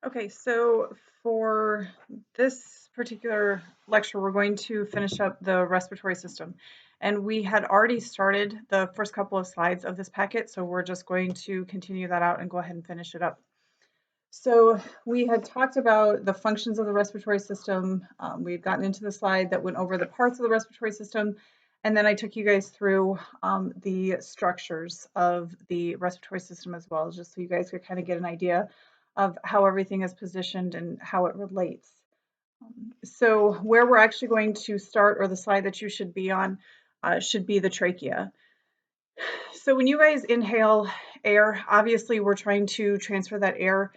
Okay, so for this particular lecture, we're going to finish up the respiratory system. And we had already started the first couple of slides of this packet, so we're just going to continue that out and go ahead and finish it up. So we had talked about the functions of the respiratory system. We had gotten into the slide that went over the parts of the respiratory system. And then I took you guys through the structures of the respiratory system as well, just so you guys could kind of get an idea of how everything is positioned and how it relates. So where we're actually going to start, or the slide that you should be on, should be the trachea. So when you guys inhale air, obviously we're trying to transfer that air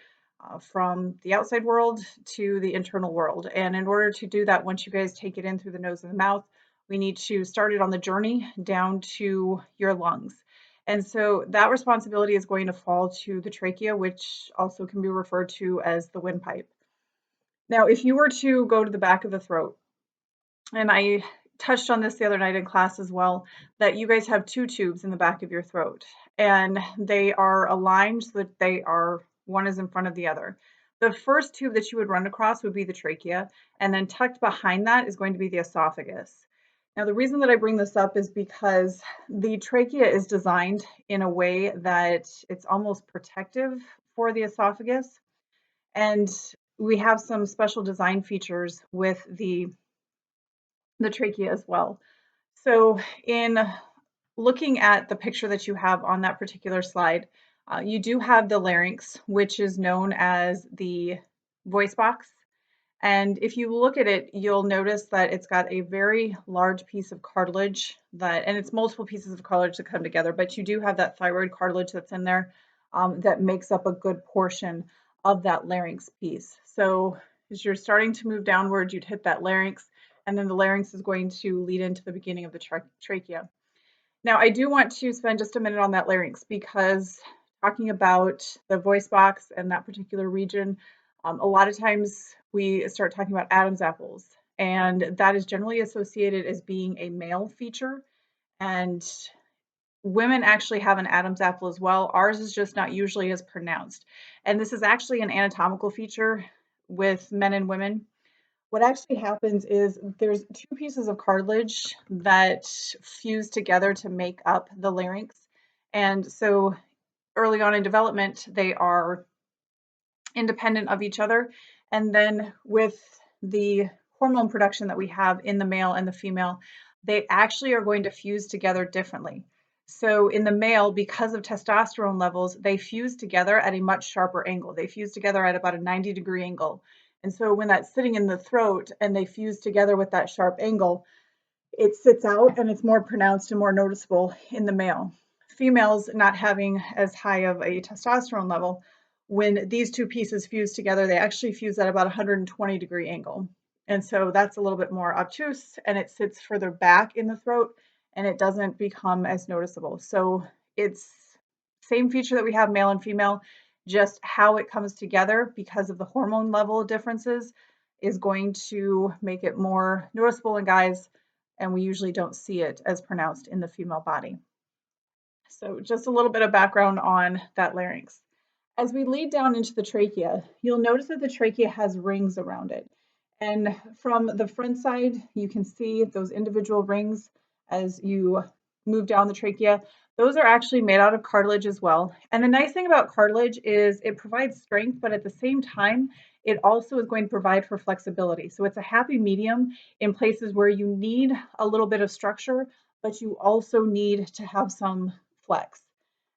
from the outside world to the internal world. And in order to do that, once you guys take it in through the nose and the mouth, we need to start it on the journey down to your lungs. And so that responsibility is going to fall to the trachea, which also can be referred to as the windpipe. Now, if you were to go to the back of the throat, and I touched on this the other night in class as well, that you guys have two tubes in the back of your throat, and they are aligned so that they are, one is in front of the other. The first tube that you would run across would be the trachea, and then tucked behind that is going to be the esophagus. Now, the reason that I bring this up is because the trachea is designed in a way that it's almost protective for the esophagus. And we have some special design features with the trachea as well. So in looking at the picture that you have on that particular slide, you do have the larynx, which is known as the voice box. And if you look at it, you'll notice that it's got a very large piece of cartilage and it's multiple pieces of cartilage that come together, but you do have that thyroid cartilage that's in there that makes up a good portion of that larynx piece. So as you're starting to move downward, you'd hit that larynx, and then the larynx is going to lead into the beginning of the trachea. Now, I do want to spend just a minute on that larynx because talking about the voice box and that particular region, a lot of times we start talking about Adam's apples, and that is generally associated as being a male feature. And women actually have an Adam's apple as well. Ours is just not usually as pronounced. And this is actually an anatomical feature with men and women. What actually happens is there's two pieces of cartilage that fuse together to make up the larynx. And so early on in development, they are independent of each other. And then with the hormone production that we have in the male and the female, they actually are going to fuse together differently. So in the male, because of testosterone levels, they fuse together at a much sharper angle. They fuse together at about a 90-degree angle. And so when that's sitting in the throat and they fuse together with that sharp angle, it sits out and it's more pronounced and more noticeable in the male. Females not having as high of a testosterone level, when these two pieces fuse together, they actually fuse at about a 120-degree angle. And so that's a little bit more obtuse and it sits further back in the throat and it doesn't become as noticeable. So it's same feature that we have male and female, just how it comes together because of the hormone level differences is going to make it more noticeable in guys, and we usually don't see it as pronounced in the female body. So just a little bit of background on that larynx. As we lead down into the trachea, you'll notice that the trachea has rings around it. And from the front side, you can see those individual rings as you move down the trachea. Those are actually made out of cartilage as well. And the nice thing about cartilage is it provides strength, but at the same time, it also is going to provide for flexibility. So it's a happy medium in places where you need a little bit of structure, but you also need to have some flex.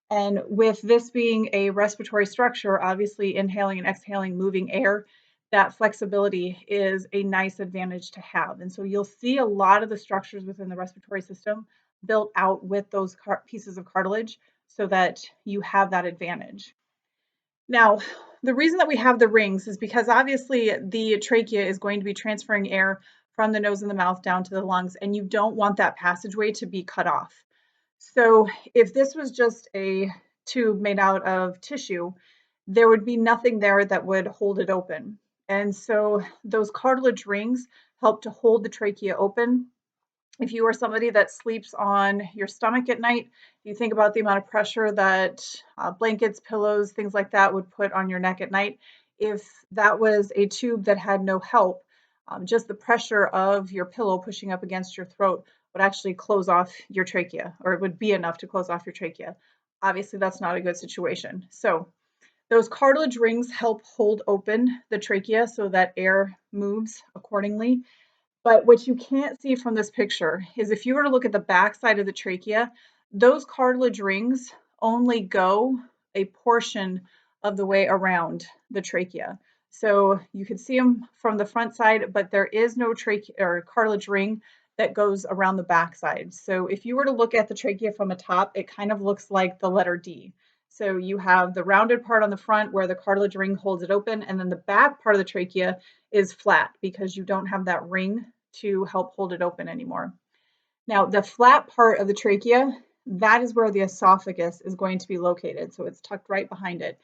And with this being a respiratory structure, obviously inhaling and exhaling, moving air, that flexibility is a nice advantage to have. And so you'll see a lot of the structures within the respiratory system built out with those pieces of cartilage so that you have that advantage. Now, the reason that we have the rings is because obviously the trachea is going to be transferring air from the nose and the mouth down to the lungs, and you don't want that passageway to be cut off. So if this was just a tube made out of tissue, there would be nothing there that would hold it open. And so those cartilage rings help to hold the trachea open. If you are somebody that sleeps on your stomach at night, you think about the amount of pressure that blankets, pillows, things like that would put on your neck at night. if that was a tube that had no help, just the pressure of your pillow pushing up against your throat would actually close off your trachea, or it would be enough to close off your trachea. Obviously, that's not a good situation. So those cartilage rings help hold open the trachea so that air moves accordingly. But what you can't see from this picture is if you were to look at the back side of the trachea, those cartilage rings only go a portion of the way around the trachea. So you can see them from the front side, but there is no trachea or cartilage ring that goes around the back side. So if you were to look at the trachea from the top, it kind of looks like the letter D. So you have the rounded part on the front where the cartilage ring holds it open, and then the back part of the trachea is flat because you don't have that ring to help hold it open anymore. Now, the flat part of the trachea, that is where the esophagus is going to be located. So it's tucked right behind it.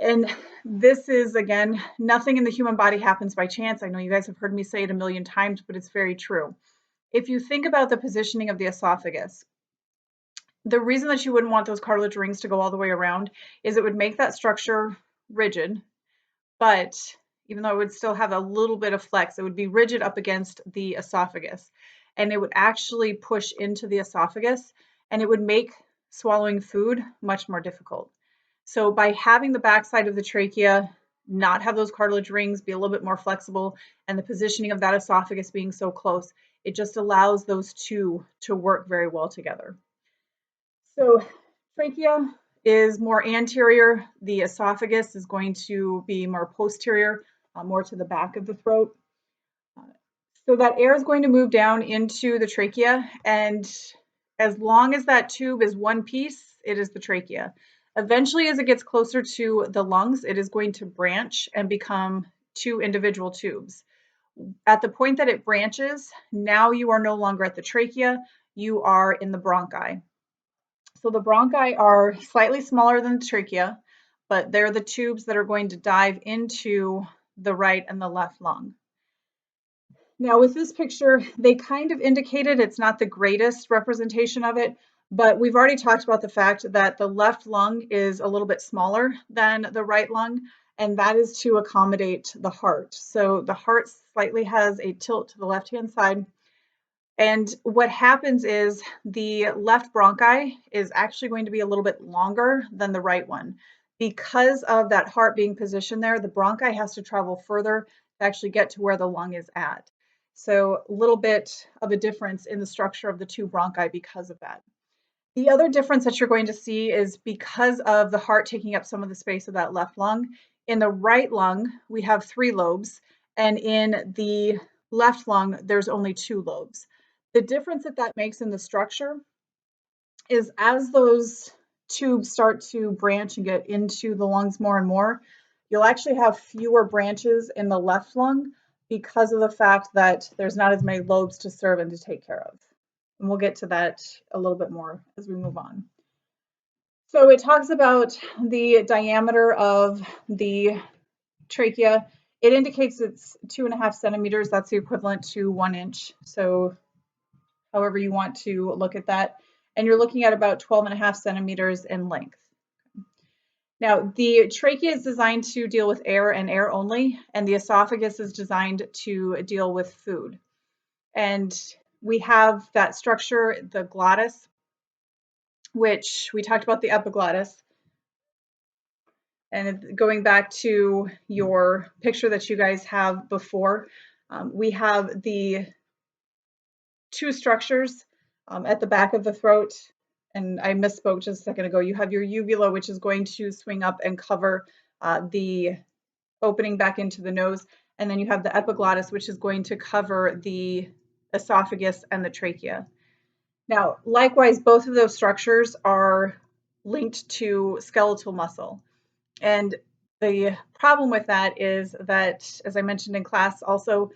And this is, again, nothing in the human body happens by chance. I know you guys have heard me say it a million times, but it's very true. If you think about the positioning of the esophagus, the reason that you wouldn't want those cartilage rings to go all the way around is it would make that structure rigid, but even though it would still have a little bit of flex, it would be rigid up against the esophagus. And it would actually push into the esophagus and it would make swallowing food much more difficult. So by having the backside of the trachea not have those cartilage rings, be a little bit more flexible, and the positioning of that esophagus being so close, it just allows those two to work very well together. So trachea is more anterior. The esophagus is going to be more posterior, more to the back of the throat. So that air is going to move down into the trachea, and as long as that tube is one piece, it is the trachea. Eventually, as it gets closer to the lungs, it is going to branch and become two individual tubes. At the point that it branches, now you are no longer at the trachea, you are in the bronchi. So the bronchi are slightly smaller than the trachea, but they're the tubes that are going to dive into the right and the left lung. Now with this picture, they kind of indicated it's not the greatest representation of it, but we've already talked about the fact that the left lung is a little bit smaller than the right lung, and that is to accommodate the heart. So the heart slightly has a tilt to the left-hand side. And what happens is the left bronchi is actually going to be a little bit longer than the right one. Because of that heart being positioned there, the bronchi has to travel further to actually get to where the lung is at. So a little bit of a difference in the structure of the two bronchi because of that. The other difference that you're going to see is because of the heart taking up some of the space of that left lung. In the right lung, we have 3 lobes, and in the left lung, there's only 2 lobes. The difference that that makes in the structure is as those tubes start to branch and get into the lungs more and more, you'll actually have fewer branches in the left lung because of the fact that there's not as many lobes to serve and to take care of. And we'll get to that a little bit more as we move on. So it talks about the diameter of the trachea. It indicates it's 2.5 centimeters. That's the equivalent to 1 inch. So however you want to look at that. And you're looking at about 12.5 centimeters in length. Now, the trachea is designed to deal with air and air only, and the esophagus is designed to deal with food. And we have that structure, the glottis, which we talked about the epiglottis. And going back to your picture that you guys have before, we have the 2 structures at the back of the throat. And I misspoke just a second ago. You have your uvula, which is going to swing up and cover the opening back into the nose. And then you have the epiglottis, which is going to cover the esophagus and the trachea. Now, likewise, both of those structures are linked to skeletal muscle. And the problem with that is that, as I mentioned in class also,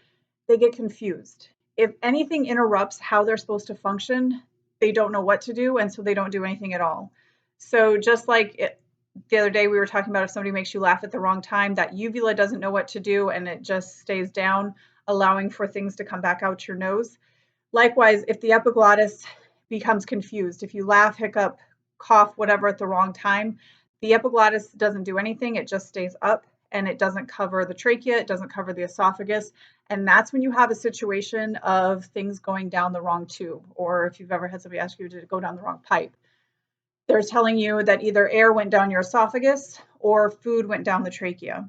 they get confused. If anything interrupts how they're supposed to function, they don't know what to do, and so they don't do anything at all. So just like the other day we were talking about if somebody makes you laugh at the wrong time, that uvula doesn't know what to do and it just stays down, allowing for things to come back out your nose. Likewise, if the epiglottis becomes confused, if you laugh, hiccup, cough, whatever at the wrong time, the epiglottis doesn't do anything, it just stays up and it doesn't cover the trachea, it doesn't cover the esophagus. And that's when you have a situation of things going down the wrong tube, or if you've ever had somebody ask you to go down the wrong pipe. They're telling you that either air went down your esophagus or food went down the trachea.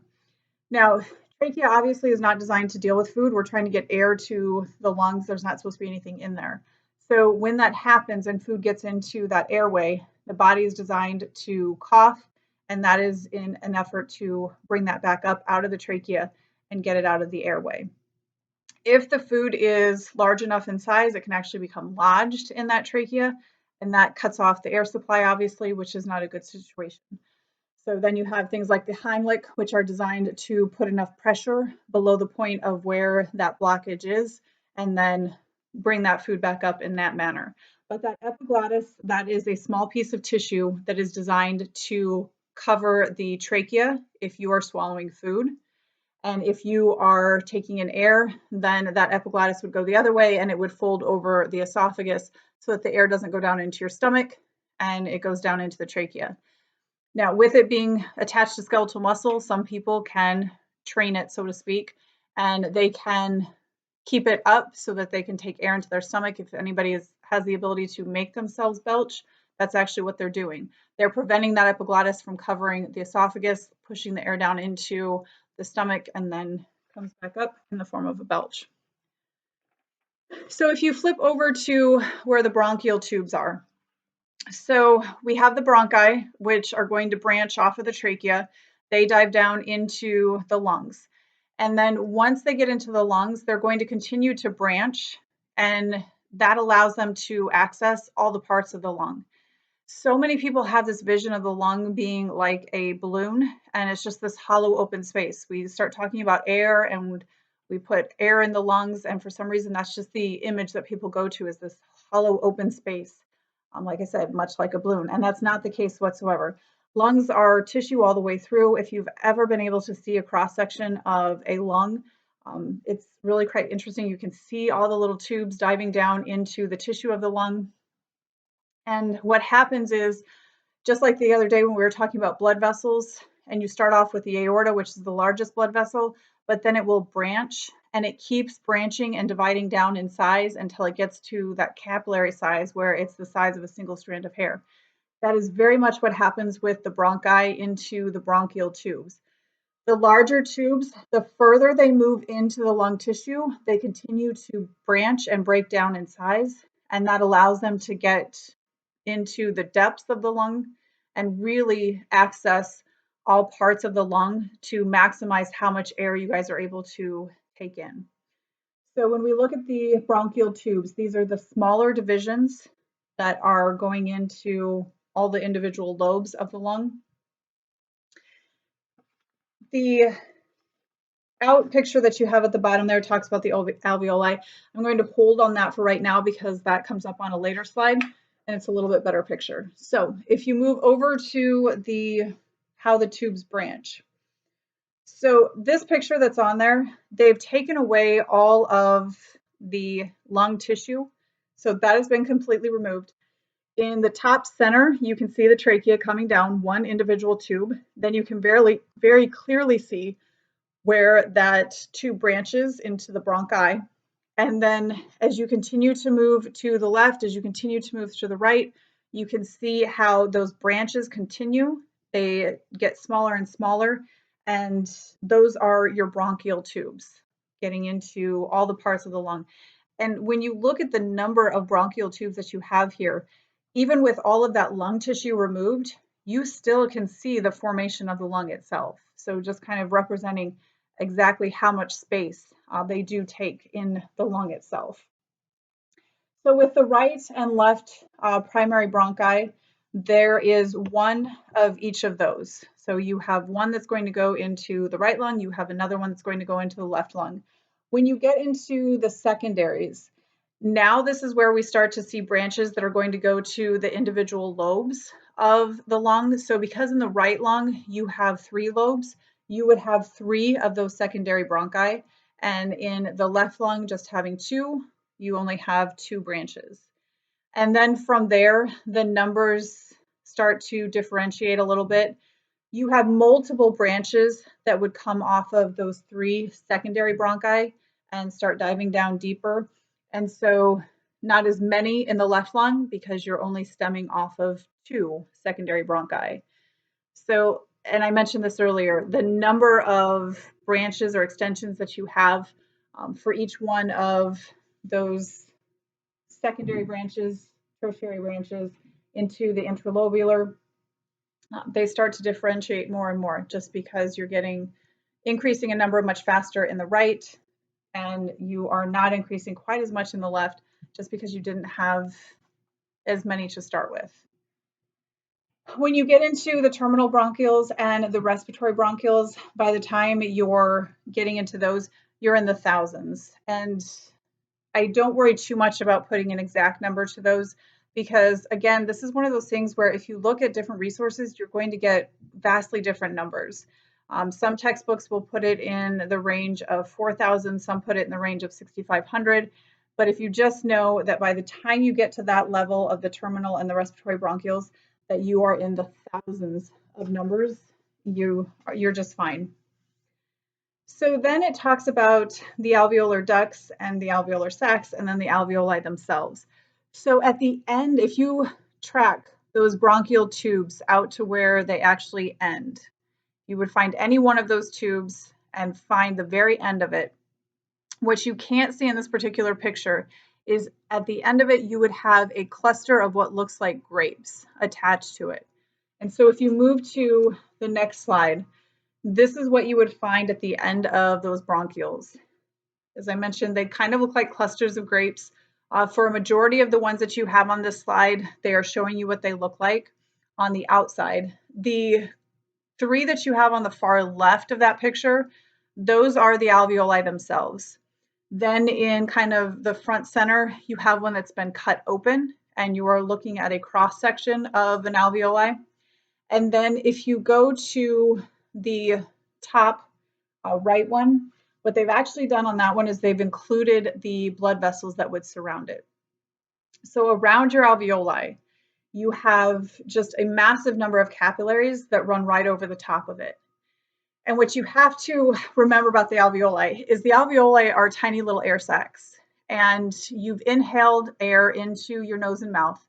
Now, trachea obviously is not designed to deal with food. We're trying to get air to the lungs. There's not supposed to be anything in there. So when that happens and food gets into that airway, the body is designed to cough, and that is in an effort to bring that back up out of the trachea and get it out of the airway. If the food is large enough in size, it can actually become lodged in that trachea, and that cuts off the air supply, obviously, which is not a good situation. So then you have things like the Heimlich, which are designed to put enough pressure below the point of where that blockage is, and then bring that food back up in that manner. But that epiglottis, that is a small piece of tissue that is designed to cover the trachea if you are swallowing food. And if you are taking in air, then that epiglottis would go the other way and it would fold over the esophagus so that the air doesn't go down into your stomach and it goes down into the trachea. Now, with it being attached to skeletal muscle, some people can train it, so to speak, and they can keep it up so that they can take air into their stomach. If anybody has the ability to make themselves belch, that's actually what they're doing. They're preventing that epiglottis from covering the esophagus, pushing the air down into the stomach, and then comes back up in the form of a belch. So if you flip over to where the bronchial tubes are, so we have the bronchi, which are going to branch off of the trachea. They dive down into the lungs. And then once they get into the lungs, they're going to continue to branch, and that allows them to access all the parts of the lung. So many people have this vision of the lung being like a balloon, and it's just this hollow open space. We start talking about air and we put air in the lungs, and for some reason that's just the image that people go to, is this hollow open space. Like I said, much like a balloon, and that's not the case whatsoever. Lungs are tissue all the way through. If you've ever been able to see a cross section of a lung, it's really quite interesting. You can see all the little tubes diving down into the tissue of the lung. And what happens is, just like the other day when we were talking about blood vessels, and you start off with the aorta, which is the largest blood vessel, but then it will branch, and it keeps branching and dividing down in size until it gets to that capillary size where it's the size of a single strand of hair. That is very much what happens with the bronchi into the bronchial tubes. The larger tubes, the further they move into the lung tissue, they continue to branch and break down in size, and that allows them to get into the depths of the lung and really access all parts of the lung to maximize how much air you guys are able to take in. So when we look at the bronchial tubes, these are the smaller divisions that are going into all the individual lobes of the lung. The out picture that you have at the bottom there talks about the alveoli. I'm going to hold on that for right now because that comes up on a later slide and it's a little bit better picture. So if you move over to how the tubes branch. So this picture that's on there, they've taken away all of the lung tissue. So that has been completely removed. In the top center, you can see the trachea coming down one individual tube. Then you can very clearly see where that tube branches into the bronchi. And then as you continue to move to the left, as you continue to move to the right, you can see how those branches continue. They get smaller and smaller, and those are your bronchial tubes getting into all the parts of the lung. And when you look at the number of bronchial tubes that you have here, even with all of that lung tissue removed, you still can see the formation of the lung itself. So just kind of representing exactly how much space they do take in the lung itself. So with the right and left primary bronchi, there is one of each of those. So you have one that's going to go into the right lung, you have another one that's going to go into the left lung. When you get into the secondaries, now this is where we start to see branches that are going to go to the individual lobes of the lung. So because in the right lung you have 3 lobes, you would have 3 of those secondary bronchi, and in the left lung just having 2, you only have 2 branches. And then from there, the numbers start to differentiate a little bit. you have multiple branches that would come off of those 3 secondary bronchi and start diving down deeper. And so not as many in the left lung because you're only stemming off of 2 secondary bronchi. So, and I mentioned this earlier, the number of branches or extensions that you have for each one of those secondary branches, tertiary branches into the intralobular, they start to differentiate more and more just because you're getting increasing a number much faster in the right and you are not increasing quite as much in the left just because you didn't have as many to start with. When you get into the terminal bronchioles and the respiratory bronchioles, by the time you're getting into those, you're in the thousands. And I don't worry too much about putting an exact number to those because, again, this is one of those things where if you look at different resources, you're going to get vastly different numbers. Some textbooks will put it in the range of 4,000, some put it in the range of 6,500. But if you just know that by the time you get to that level of the terminal and the respiratory bronchioles, that you are in the thousands of numbers, you're just fine. So then it talks about the alveolar ducts and the alveolar sacs and then the alveoli themselves. So at the end, if you track those bronchial tubes out to where they actually end, you would find any one of those tubes and find the very end of it. What you can't see in this particular picture is at the end of it, you would have a cluster of what looks like grapes attached to it. And so if you move to the next slide, this is what you would find at the end of those bronchioles. As I mentioned, they kind of look like clusters of grapes. For a majority of the ones that you have on this slide, they are showing you what they look like on the outside. The 3 that you have on the far left of that picture, those are the alveoli themselves. Then in kind of the front center, you have one that's been cut open and you are looking at a cross section of an alveoli. And then if you go to the top right one, what they've actually done on that one is they've included the blood vessels that would surround it. So around your alveoli, you have just a massive number of capillaries that run right over the top of it. And what you have to remember about the alveoli is the alveoli are tiny little air sacs. And you've inhaled air into your nose and mouth,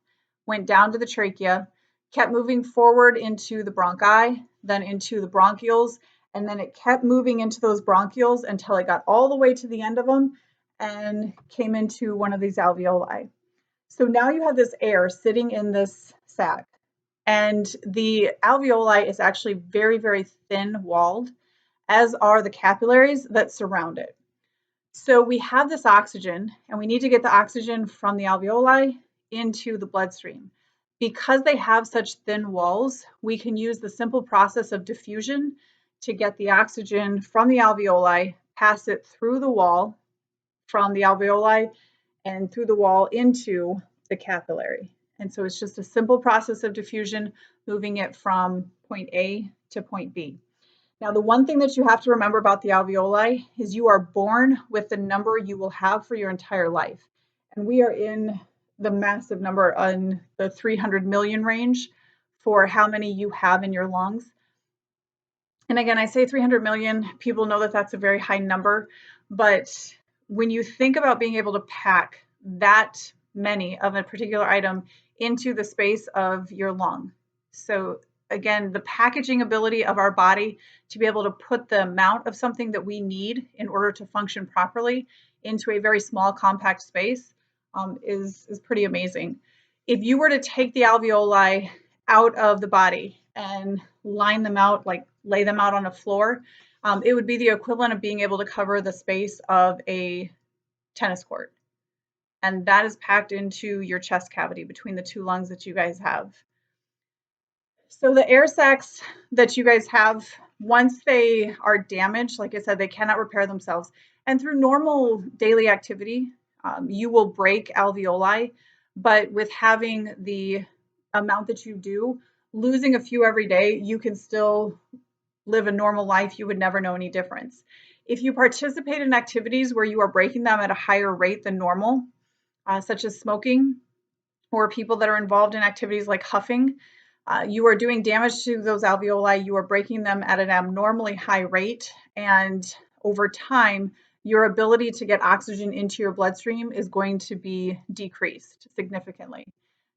went down to the trachea, kept moving forward into the bronchi, then into the bronchioles, and then it kept moving into those bronchioles until it got all the way to the end of them and came into one of these alveoli. So now you have this air sitting in this sac. And the alveoli is actually very, very thin walled, as are the capillaries that surround it. So we have this oxygen, and we need to get the oxygen from the alveoli into the bloodstream. Because they have such thin walls, we can use the simple process of diffusion to get the oxygen from the alveoli, pass it through the wall from the alveoli and through the wall into the capillary. And so it's just a simple process of diffusion, moving it from point A to point B. Now, the one thing that you have to remember about the alveoli is you are born with the number you will have for your entire life. And we are in the massive number in the 300 million range for how many you have in your lungs. And again, I say 300 million, people know that that's a very high number, but when you think about being able to pack that many of a particular item into the space of your lung. So again, the packaging ability of our body to be able to put the amount of something that we need in order to function properly into a very small, compact space is pretty amazing. If you were to take the alveoli out of the body and line them out, like lay them out on a floor, it would be the equivalent of being able to cover the space of a tennis court. And that is packed into your chest cavity between the 2 lungs that you guys have. So the air sacs that you guys have, once they are damaged, like I said, they cannot repair themselves. And through normal daily activity, you will break alveoli, but with having the amount that you do, losing a few every day, you can still live a normal life. You would never know any difference. If you participate in activities where you are breaking them at a higher rate than normal, such as smoking, or people that are involved in activities like huffing, You are doing damage to those alveoli. You are breaking them at an abnormally high rate. And over time, your ability to get oxygen into your bloodstream is going to be decreased significantly.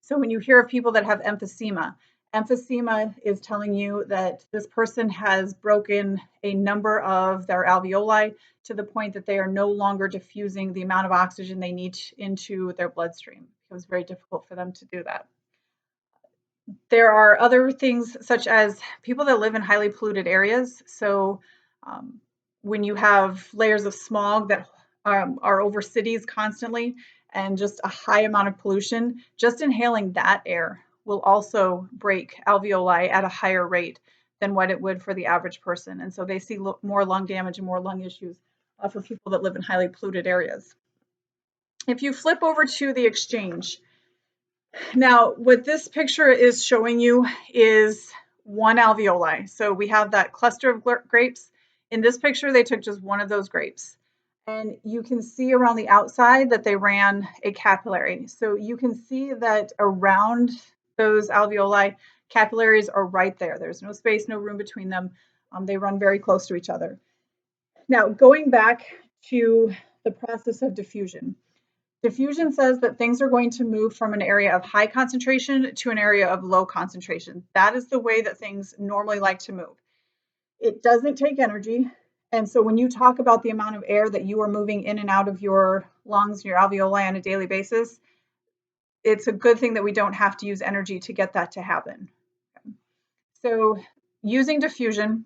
So when you hear of people that have emphysema, emphysema is telling you that this person has broken a number of their alveoli to the point that they are no longer diffusing the amount of oxygen they need into their bloodstream. It was very difficult for them to do that. There are other things such as people that live in highly polluted areas. So um, when you have layers of smog that are over cities constantly and just a high amount of pollution, just inhaling that air will also break alveoli at a higher rate than what it would for the average person. And so they see more lung damage and more lung issues for people that live in highly polluted areas. If you flip over to the exchange, now, what this picture is showing you is one alveoli. So we have that cluster of grapes. In this picture, they took just one of those grapes. And you can see around the outside that they ran a capillary. So you can see that around those alveoli, capillaries are right there. There's no space, no room between them. They run very close to each other. Now, going back to the process of diffusion. Diffusion says that things are going to move from an area of high concentration to an area of low concentration. That is the way that things normally like to move. It doesn't take energy. And so when you talk about the amount of air that you are moving in and out of your lungs, your alveoli on a daily basis, it's a good thing that we don't have to use energy to get that to happen. So using diffusion,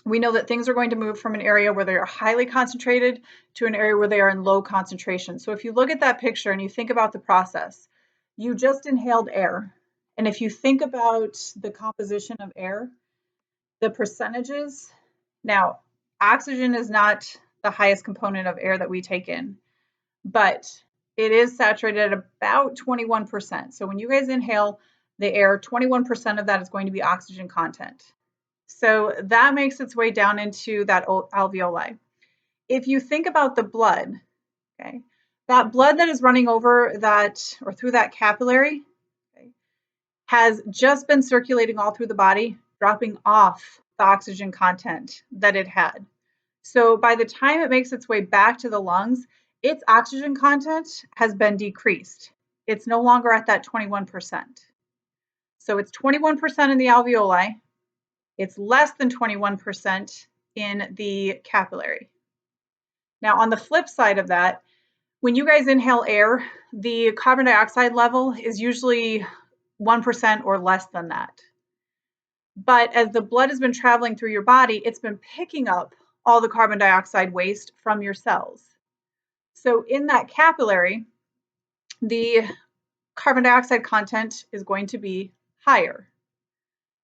we know that things are going to move from an area where they are highly concentrated to an area where they are in low concentration. So if you look at that picture and you think about the process, you just inhaled air. And if you think about the composition of air, the percentages, now oxygen is not the highest component of air that we take in, but it is saturated at about 21%. So when you guys inhale the air, 21% of that is going to be oxygen content. So that makes its way down into that alveoli. If you think about the blood, okay, that blood that is running over that or through that capillary, okay, has just been circulating all through the body, dropping off the oxygen content that it had. So by the time it makes its way back to the lungs, its oxygen content has been decreased. It's no longer at that 21%. So it's 21% in the alveoli. It's less than 21% in the capillary. Now, on the flip side of that, when you guys inhale air, the carbon dioxide level is usually 1% or less than that. But as the blood has been traveling through your body, it's been picking up all the carbon dioxide waste from your cells. So in that capillary, the carbon dioxide content is going to be higher.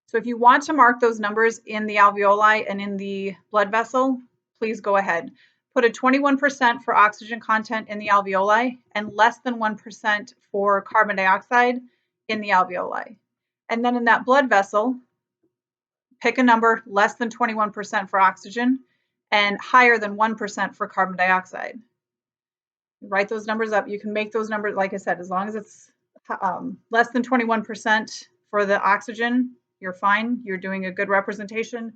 So if you want to mark those numbers in the alveoli and in the blood vessel, please go ahead. Put a 21% for oxygen content in the alveoli and less than 1% for carbon dioxide in the alveoli. And then in that blood vessel, pick a number less than 21% for oxygen and higher than 1% for carbon dioxide. Write those numbers up. You can make those numbers, like I said, as long as it's less than 21% for the oxygen, you're fine. You're doing a good representation.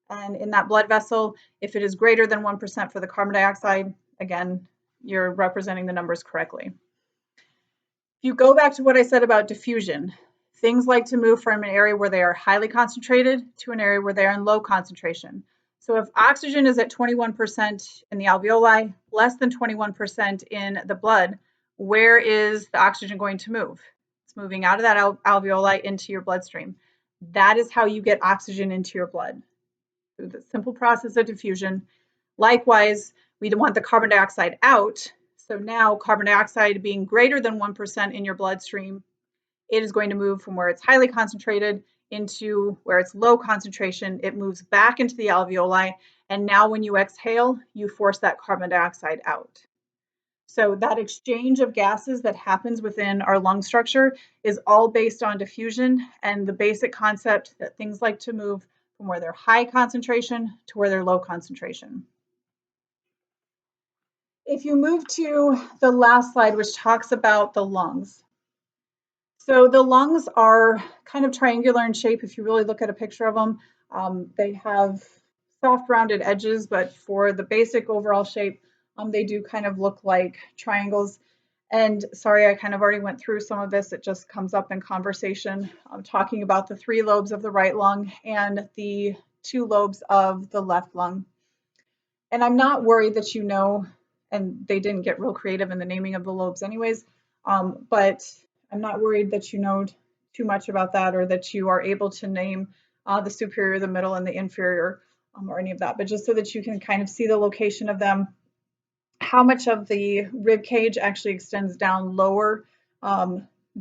And in that blood vessel, if it is greater than 1% for the carbon dioxide, again, you're representing the numbers correctly. If you go back to what I said about diffusion, things like to move from an area where they are highly concentrated to an area where they are in low concentration. So if oxygen is at 21% in the alveoli, less than 21% in the blood, where is the oxygen going to move? It's moving out of that alveoli into your bloodstream. That is how you get oxygen into your blood, through the simple process of diffusion. Likewise, we want the carbon dioxide out. So now carbon dioxide being greater than 1% in your bloodstream, it is going to move from where it's highly concentrated into where it's low concentration. It moves back into the alveoli. And now when you exhale, you force that carbon dioxide out. So that exchange of gases that happens within our lung structure is all based on diffusion and the basic concept that things like to move from where they're high concentration to where they're low concentration. If you move to the last slide, which talks about the lungs. So the lungs are kind of triangular in shape if you really look at a picture of them. They have soft rounded edges, but for the basic overall shape, they do kind of look like triangles. And sorry, I kind of already went through some of this. It just comes up in conversation. I'm talking about the 3 lobes of the right lung and the 2 lobes of the left lung. And I'm not worried that you know, and they didn't get real creative in the naming of the lobes anyways, but I'm not worried that you know too much about that or that you are able to name the superior, the middle, and the inferior, or any of that, but just so that you can kind of see the location of them, how much of the rib cage actually extends down lower,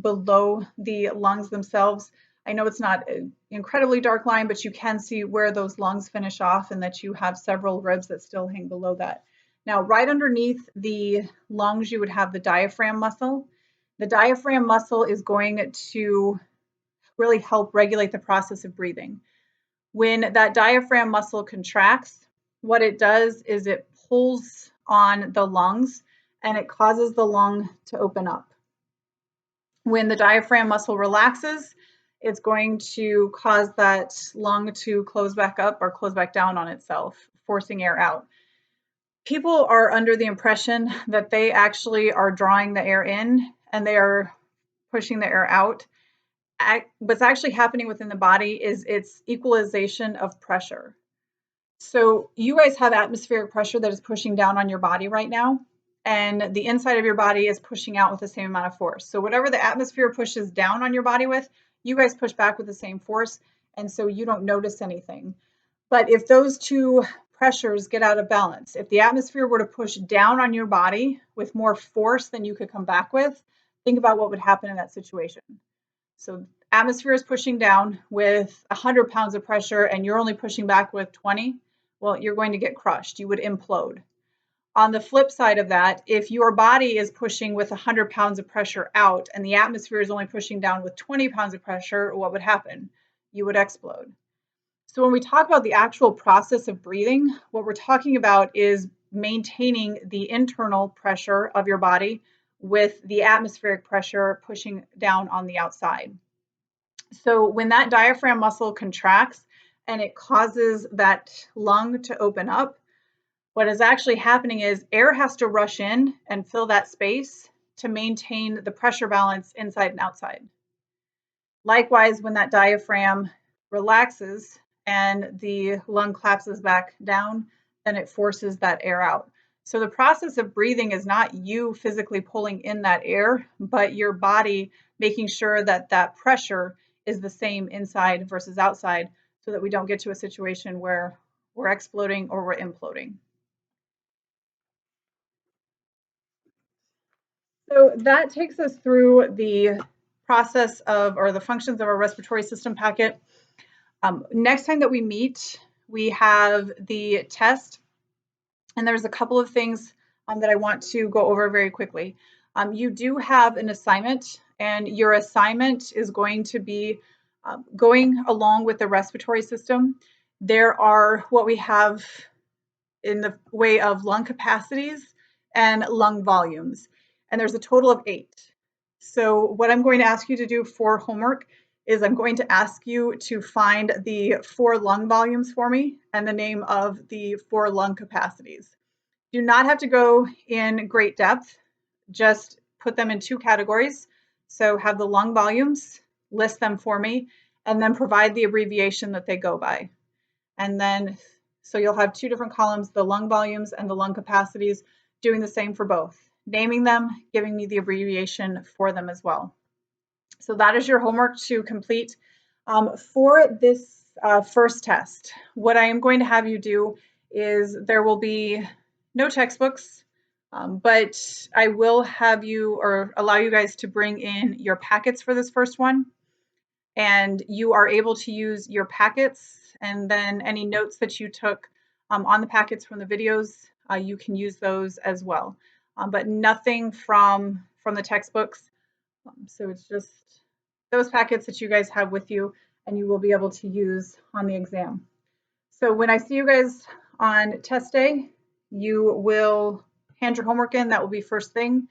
below the lungs themselves. I know it's not an incredibly dark line, but you can see where those lungs finish off and that you have several ribs that still hang below that. Now, right underneath the lungs, you would have the diaphragm muscle. The diaphragm muscle is going to really help regulate the process of breathing. When that diaphragm muscle contracts, what it does is it pulls on the lungs and it causes the lung to open up. When the diaphragm muscle relaxes, it's going to cause that lung to close back up or close back down on itself, forcing air out. People are under the impression that they actually are drawing the air in and they are pushing the air out. What's actually happening within the body is its equalization of pressure. So you guys have atmospheric pressure that is pushing down on your body right now, and the inside of your body is pushing out with the same amount of force. So whatever the atmosphere pushes down on your body with, you guys push back with the same force, and so you don't notice anything. But if those two pressures get out of balance, if the atmosphere were to push down on your body with more force than you could come back with, think about what would happen in that situation. So atmosphere is pushing down with 100 pounds of pressure and you're only pushing back with 20, well, you're going to get crushed. You would implode. On the flip side of that, if your body is pushing with 100 pounds of pressure out and the atmosphere is only pushing down with 20 pounds of pressure, what would happen? You would explode. So when we talk about the actual process of breathing, what we're talking about is maintaining the internal pressure of your body with the atmospheric pressure pushing down on the outside. So when that diaphragm muscle contracts and it causes that lung to open up, what is actually happening is air has to rush in and fill that space to maintain the pressure balance inside and outside. Likewise, when that diaphragm relaxes and the lung collapses back down, then it forces that air out. So the process of breathing is not you physically pulling in that air, but your body making sure that that pressure is the same inside versus outside so that we don't get to a situation where we're exploding or we're imploding. So that takes us through the process of, or the functions of our respiratory system packet. Next time that we meet, we have the test, and there's a couple of things that I want to go over very quickly. You do have an assignment, and your assignment is going to be going along with the respiratory system. There are what we have in the way of lung capacities and lung volumes. And there's a total of 8. So what I'm going to ask you to do for homework is I'm going to ask you to find the 4 lung volumes for me and the name of the 4 lung capacities. Do not have to go in great depth, just put them in 2 categories. So have the lung volumes, list them for me, and then provide the abbreviation that they go by. And then so you'll have 2 different columns, the lung volumes and the lung capacities, doing the same for both, naming them, giving me the abbreviation for them as well. So that is your homework to complete. For this first test, what I am going to have you do is there will be no textbooks, but I will have you or allow you guys to bring in your packets for this first one. And you are able to use your packets and then any notes that you took on the packets from the videos, you can use those as well. But nothing from the textbooks. So it's just those packets that you guys have with you and you will be able to use on the exam. So when I see you guys on test day, you will hand your homework in. That will be first thing.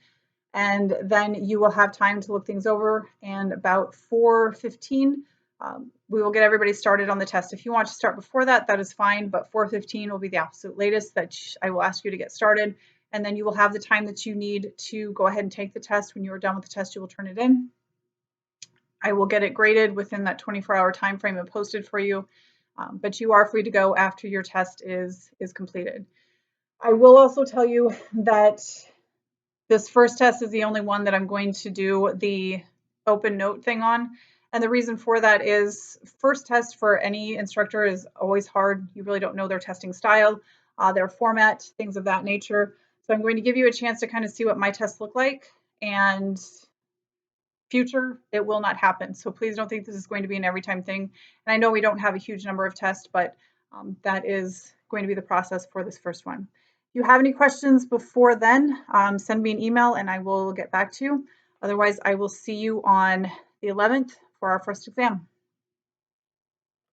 and then you will have time to look things over. And about 4:15, we will get everybody started on the test. If you want to start before that, that is fine, but 4:15 will be the absolute latest that I will ask you to get started. And then you will have the time that you need to go ahead and take the test. When you are done with the test, you will turn it in. I will get it graded within that 24-hour time frame and posted for you. But you are free to go after your test is completed. I will also tell you that this first test is the only one that I'm going to do the open note thing on. And the reason for that is first test for any instructor is always hard. You really don't know their testing style, their format, things of that nature. So I'm going to give you a chance to kind of see what my tests look like, and future, it will not happen. So please don't think this is going to be an every time thing. And I know we don't have a huge number of tests, but that is going to be the process for this first one. If you have any questions before then, send me an email and I will get back to you. Otherwise, I will see you on the 11th for our first exam.